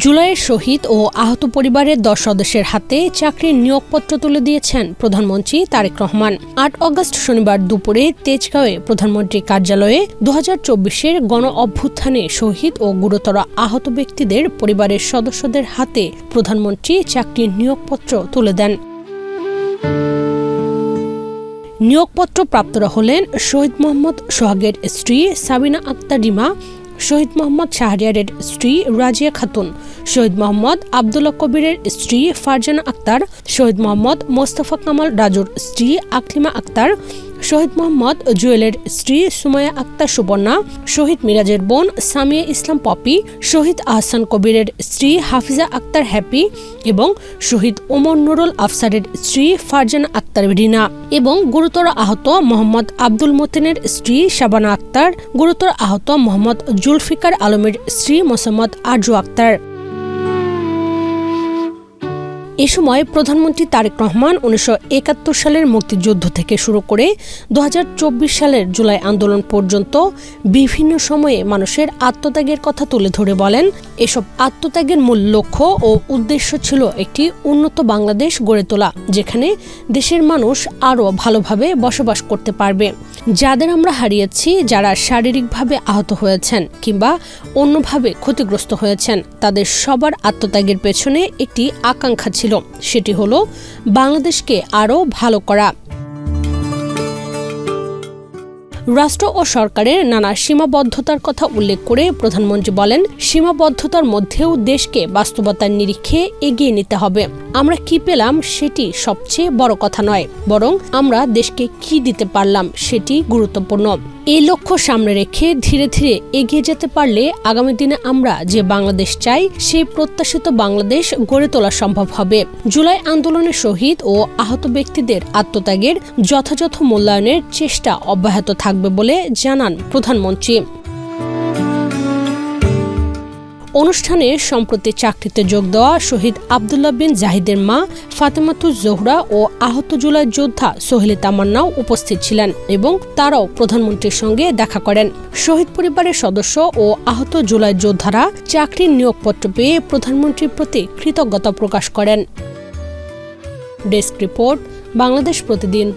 জুলাইয়ের শহীদ ও আহত পরিবারের ১০ সদস্যের হাতে চাকরির নিয়োগপত্র তুলে দিয়েছেন প্রধানমন্ত্রী তারেক রহমান। ৮ অগস্ট শনিবার দুপুরে তেজগাঁওয়ে প্রধানমন্ত্রীর কার্যালয়ে ২০২৪-এর গণ অভ্যুত্থানে শহীদ ও গুরুতর আহত ব্যক্তিদের পরিবারের সদস্যদের হাতে প্রধানমন্ত্রী চাকরির নিয়োগপত্র তুলে দেন। নিয়োগপত্র প্রাপ্তরা হলেন শহীদ মোহাম্মদ সোহাগের স্ত্রী সাবিনা আক্তার রিমা, শহীদ মোহাম্মদ শাহরিয়ারের স্ত্রী রাজিয়া খাতুন, শহীদ মোহাম্মদ আবদুল্লাহ কবিরের স্ত্রী ফারজানা আক্তার, শহীদ মোহাম্মদ মোস্তফা কামাল রাজুর স্ত্রী আকলিমা আক্তার, শহীদ মোহাম্মদ জুয়েলের স্ত্রী সুমাইয়া আক্তার সুবর্ণা, শহীদ মিরাজের বোন সামিয়া ইসলাম পপি, শহীদ আহসান কবিরের স্ত্রী হাফিজা আক্তার হ্যাপি এবং শহীদ ওমর নুরুল আফসারের স্ত্রী ফারজানা আক্তার রিনা এবং গুরুতর আহত মোহাম্মদ আব্দুল মতিনের স্ত্রী শাবানা আক্তার, গুরুতর আহত মোহাম্মদ জুলফিকার আলমের স্ত্রী মোসাম্মদ আরজু আক্তার। এ সময় প্রধানমন্ত্রী তারেক রহমান ১৯৭১ সালের মুক্তিযুদ্ধ থেকে শুরু করে ২০২৪ সালের জুলাই আন্দোলন পর্যন্ত বিভিন্ন সময়ে মানুষের আত্মত্যাগের কথা তুলে ধরে বলেন, এসব আত্মত্যাগের মূল লক্ষ্য ও উদ্দেশ্য ছিল একটি উন্নত বাংলাদেশ গড়ে তোলা, যেখানে দেশের মানুষ আরও ভালোভাবে বসবাস করতে পারবে। যাদের আমরা হারিয়েছি, যারা শারীরিকভাবে আহত হয়েছেন কিংবা অন্যভাবে ক্ষতিগ্রস্ত হয়েছেন, তাদের সবার আত্মত্যাগের পেছনে একটি আকাঙ্ক্ষা ছিল, সেটি হলো বাংলাদেশকে আরও ভালো করা। রাষ্ট্র ও সরকারের নানা সীমাবদ্ধতার কথা উল্লেখ করে প্রধানমন্ত্রী বলেন, সীমাবদ্ধতার মধ্যেও দেশকে বাস্তবতার নিরিখে এগিয়ে নিতে হবে। আমরা কি পেলাম সেটি সবচেয়ে বড় কথা নয়, বরং আমরা দেশকে কি দিতে পারলাম সেটি গুরুত্বপূর্ণ। এই লক্ষ্য সামনে রেখে ধীরে ধীরে এগিয়ে যেতে পারলে আগামী দিনে আমরা যে বাংলাদেশ চাই, সেই প্রত্যাশিত বাংলাদেশ গড়ে তোলা সম্ভব হবে। জুলাই আন্দোলনের শহীদ ও আহত ব্যক্তিদের আত্মত্যাগের যথাযথ মূল্যায়নের চেষ্টা অব্যাহত থাকবে বলে জানান প্রধানমন্ত্রী। অনুষ্ঠানে সম্প্রতি চাকরিতে যোগ দেওয়া শহীদ আবদুল্লাহ বিন জাহিদের মা ফাতেমাতুজ জোহরা ও আহত জুলাই যোদ্ধা সোহেলি তামান্নাও উপস্থিত ছিলেন এবং তারাও প্রধানমন্ত্রীর সঙ্গে দেখা করেন। শহীদ পরিবারের সদস্য ও আহত জুলাই যোদ্ধারা চাকরির নিয়োগপত্র পেয়ে প্রধানমন্ত্রীর প্রতি কৃতজ্ঞতা প্রকাশ করেন। ডেস্ক রিপোর্ট, বাংলাদেশ প্রতিদিন।